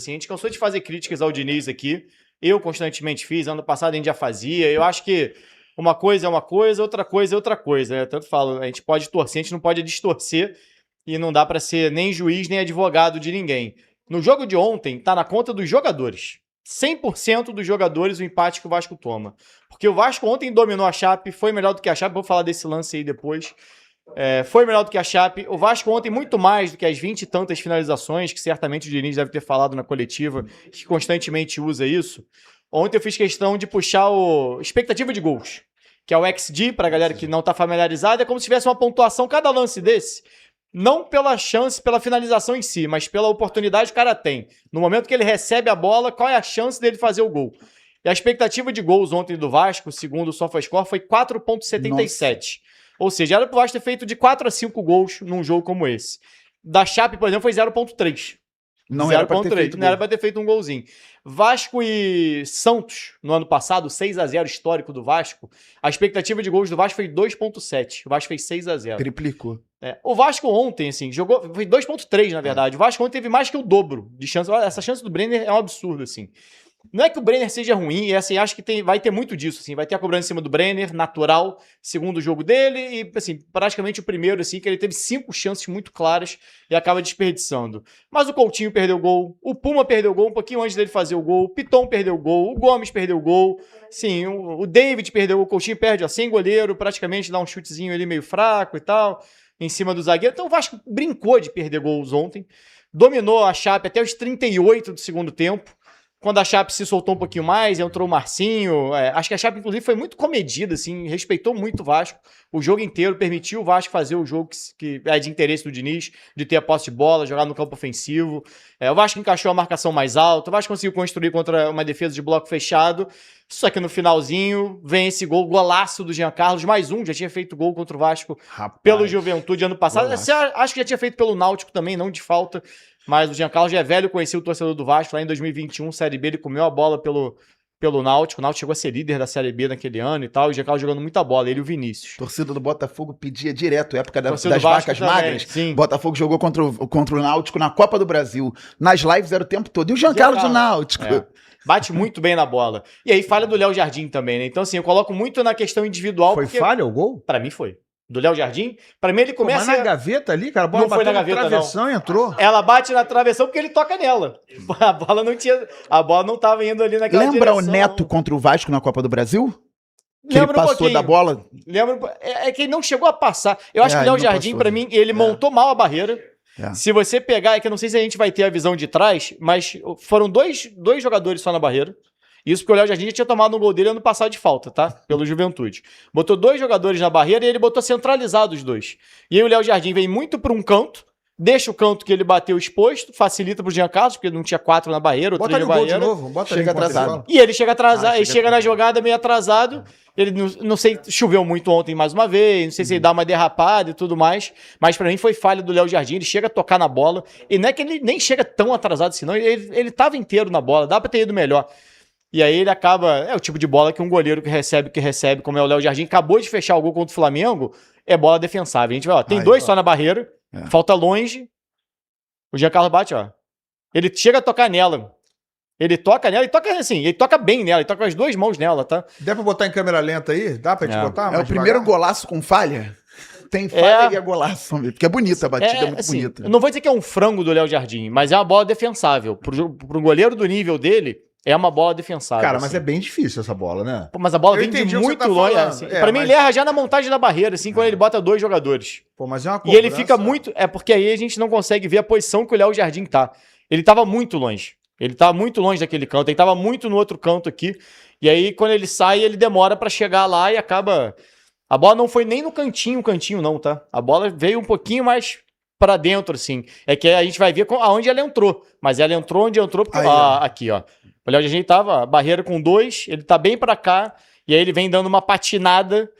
Assim, a gente cansou de fazer críticas ao Diniz aqui. Eu constantemente fiz, ano passado a gente já fazia. Eu acho que uma coisa é uma coisa, outra coisa é outra coisa. Né? Tanto falo, a gente pode torcer, a gente não pode distorcer e não dá para ser nem juiz nem advogado de ninguém. No jogo de ontem, tá na conta dos jogadores. 100% dos jogadores o empate que o Vasco toma. Porque o Vasco ontem dominou a Chape, foi melhor do que a Chape, vou falar desse lance aí depois. Foi melhor do que a Chape. O Vasco ontem muito mais do que as 20 e tantas finalizações, que certamente o Diniz deve ter falado na coletiva, que constantemente usa isso. Ontem eu fiz questão de puxar o expectativa de gols, que é o XG, pra galera que não tá familiarizada, é como se tivesse uma pontuação cada lance desse. Não pela chance, pela finalização em si, mas pela oportunidade que o cara tem. No momento que ele recebe a bola, qual é a chance dele fazer o gol? E a expectativa de gols ontem do Vasco, segundo o SofaScore, foi 4,77. Ou seja, era pro Vasco ter feito de 4 a 5 gols num jogo como esse. Da Chape, por exemplo, foi 0,3. Não era pra ter feito não era pra ter feito um golzinho. Vasco e Santos, no ano passado, 6-0 histórico do Vasco. A expectativa de gols do Vasco foi 2,7. O Vasco fez 6-0. Triplicou. O Vasco ontem, assim, jogou. Foi 2,3, na verdade. O Vasco ontem teve mais que o dobro de chance. Essa chance do Brenner é um absurdo, assim. Não é que o Brenner seja ruim, e assim, acho que vai ter muito disso, assim, vai ter a cobrança em cima do Brenner, natural, segundo jogo dele, e assim, praticamente o primeiro, assim, que ele teve 5 chances muito claras e acaba desperdiçando. Mas o Coutinho perdeu o gol, o Puma perdeu o gol um pouquinho antes dele fazer o gol, o Piton perdeu o gol, o Gomes perdeu o gol, sim, o David perdeu o Coutinho, perde, ó, sem goleiro, praticamente dá um chutezinho ali meio fraco e tal, em cima do zagueiro. Então o Vasco brincou de perder gols ontem, dominou a Chape até os 38 do segundo tempo. Quando a Chape se soltou um pouquinho mais, entrou o Marcinho. Acho que a Chape, inclusive, foi muito comedida, assim, respeitou muito o Vasco. O jogo inteiro permitiu o Vasco fazer o jogo que é de interesse do Diniz, de ter a posse de bola, jogar no campo ofensivo. O Vasco encaixou a marcação mais alta, o Vasco conseguiu construir contra uma defesa de bloco fechado. Só que no finalzinho vem esse golaço do Jean Carlos, mais um, já tinha feito gol contra o Vasco pelo Juventude ano passado. Acho que já tinha feito pelo Náutico também, não de falta. Mas o Jean Carlos já é velho, conhecia o torcedor do Vasco lá em 2021, Série B, ele comeu a bola pelo Náutico. O Náutico chegou a ser líder da Série B naquele ano e tal, e o Jean Carlos jogando muita bola, ele e o Vinícius. Torcida do Botafogo pedia direto, época das Vasco vacas também, magras. sim. Botafogo jogou contra o Náutico na Copa do Brasil. Nas lives era o tempo todo. E o Jean Carlos do Náutico. Bate muito bem na bola. E aí falha do Léo Jardim também, né? Então assim, eu coloco muito na questão individual. Foi falha o gol? Pra mim foi. Do Léo Jardim, pra mim ele começa... Mas na gaveta ali, cara, a bola não foi na bateu gaveta, travessão e entrou. Ela bate na travessão porque ele toca nela. A bola não tava indo ali naquela Lembra direção. o Neto contra o Vasco na Copa do Brasil? Que Lembra ele passou da bola? Lembra, que ele não chegou a passar. Eu acho que o Léo Jardim, pra mim, ele montou mal a barreira. Se você pegar, é que eu não sei se a gente vai ter a visão de trás, mas foram dois jogadores só na barreira. Isso porque o Léo Jardim já tinha tomado um gol dele ano passado de falta, tá? Pelo Juventude. Botou 2 jogadores na barreira e ele botou centralizado os dois. E aí o Léo Jardim vem muito para um canto, deixa o canto que ele bateu exposto, facilita pro Jean Carlos, porque não tinha 4 na barreira, ou 3 na barreira. Bota ele o gol de novo, bota Chega ele atrasado. E ele chega atrasado, ele chega na jogada meio atrasado. Ele não sei, choveu muito ontem mais uma vez, não sei se ele dá uma derrapada e tudo mais, mas pra mim foi falha do Léo Jardim, ele chega a tocar na bola, e não é que ele nem chega tão atrasado assim, não, ele tava inteiro na bola, dá pra ter ido melhor. E aí ele acaba, é o tipo de bola que um goleiro que recebe, como é o Léo Jardim, acabou de fechar o gol contra o Flamengo, é bola defensável. A gente vai, ó, tem 2 só na barreira, falta longe, o Jean Carlos bate, ó, ele chega a tocar nela. Ele toca nela, e toca assim, ele toca bem nela, ele toca com as 2 mãos nela, tá? Dá pra botar em câmera lenta aí? Dá pra gente botar? É o primeiro golaço com falha? Tem falha e é golaço, porque é bonita a batida, é muito assim, bonita. Eu não vou dizer que é um frango do Léo Jardim, mas é uma bola defensável. Pro goleiro do nível dele, é uma bola defensável. Cara, assim. mas é bem difícil essa bola, né? Pô, mas a bola Eu vem de entendi o que muito você tá longe. falando. Assim. Pra mim, ele erra já na montagem da barreira, assim, quando ele bota 2 jogadores. Pô, mas é uma E ele fica muito... É porque aí a gente não consegue ver a posição que o Léo Jardim tá. Ele tava muito longe. Ele tava muito longe daquele canto. Ele tava muito no outro canto aqui. E aí, quando ele sai, ele demora pra chegar lá e acaba... A bola não foi nem no cantinho não, tá? A bola veio um pouquinho mais pra dentro, assim. É que a gente vai ver aonde ela entrou. Mas ela entrou onde entrou, porque... aqui, ó. O Léo Jardim tava, barreira com 2, ele tá bem pra cá, e aí ele vem dando uma patinada.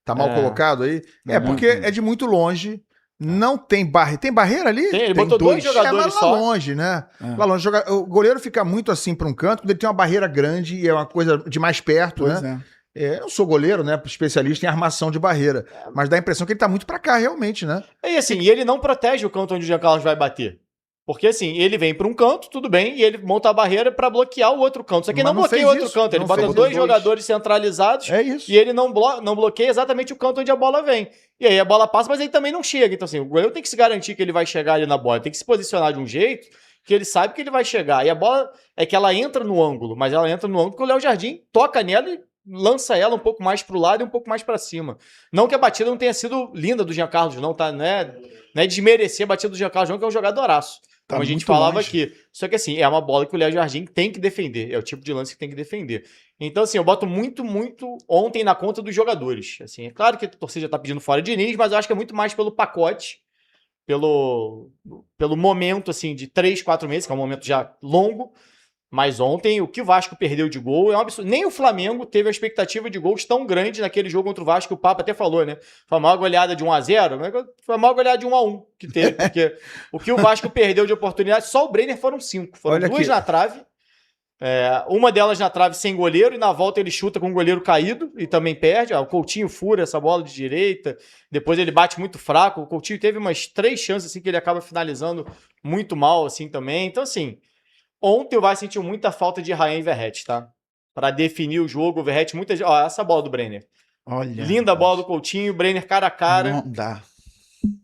Tá mal colocado aí? É, porque é de muito longe, não tem barreira. Tem barreira ali? Ele botou 2 jogadores mas lá só. longe, né? Lá longe. O goleiro fica muito assim pra um canto, quando ele tem uma barreira grande e é uma coisa de mais perto, né? Eu não sou goleiro, né? Especialista em armação de barreira. Mas dá a impressão que ele tá muito pra cá, realmente, né? E assim, e ele não protege o canto onde o Jean Carlos vai bater. Porque assim, ele vem para um canto, tudo bem, e ele monta a barreira para bloquear o outro canto. Só que ele Mas não bloqueia o fez outro isso, canto, ele não bota fez dois os dois. jogadores centralizados É isso. e ele não bloqueia exatamente o canto onde a bola vem. E aí a bola passa, mas ele também não chega. Então assim, o goleiro tem que se garantir que ele vai chegar ali na bola, tem que se posicionar de um jeito que ele sabe que ele vai chegar. E a bola é que ela entra no ângulo, mas ela entra no ângulo porque o Léo Jardim toca nela e lança ela um pouco mais pro lado e um pouco mais para cima. Não que a batida não tenha sido linda do Jean Carlos, não, tá? Não é desmerecer a batida do Jean Carlos, não, que é um jogadoraço. Tá Como a gente muito falava longe. aqui. Só que assim, é uma bola que o Léo Jardim tem que defender. É o tipo de lance que tem que defender. Então, assim, eu boto muito ontem na conta dos jogadores. Assim, é claro que a torcida já tá pedindo fora de Diniz, mas eu acho que é muito mais pelo pacote, pelo momento, assim, de 3, 4 meses, que é um momento já longo. Mas ontem, o que o Vasco perdeu de gol é um absurdo. Nem o Flamengo teve a expectativa de gols tão grande naquele jogo contra o Vasco, que o Papa até falou, né? Foi a maior goleada de 1-0, mas foi a maior goleada de 1-1 que teve, porque o que o Vasco perdeu de oportunidade, só o Brenner foram 5. Foram Olha 2 aqui. na trave, uma delas na trave sem goleiro, e na volta ele chuta com o goleiro caído e também perde. O Coutinho fura essa bola de direita, depois ele bate muito fraco. O Coutinho teve umas 3 chances assim, que ele acaba finalizando muito mal assim também. Então, assim... Ontem o Vasco sentiu muita falta de Rayan e Verratti, tá? Pra definir o jogo, o Verratti, essa bola do Brenner. Olha. Linda bola do Coutinho, o Brenner cara a cara. Não dá.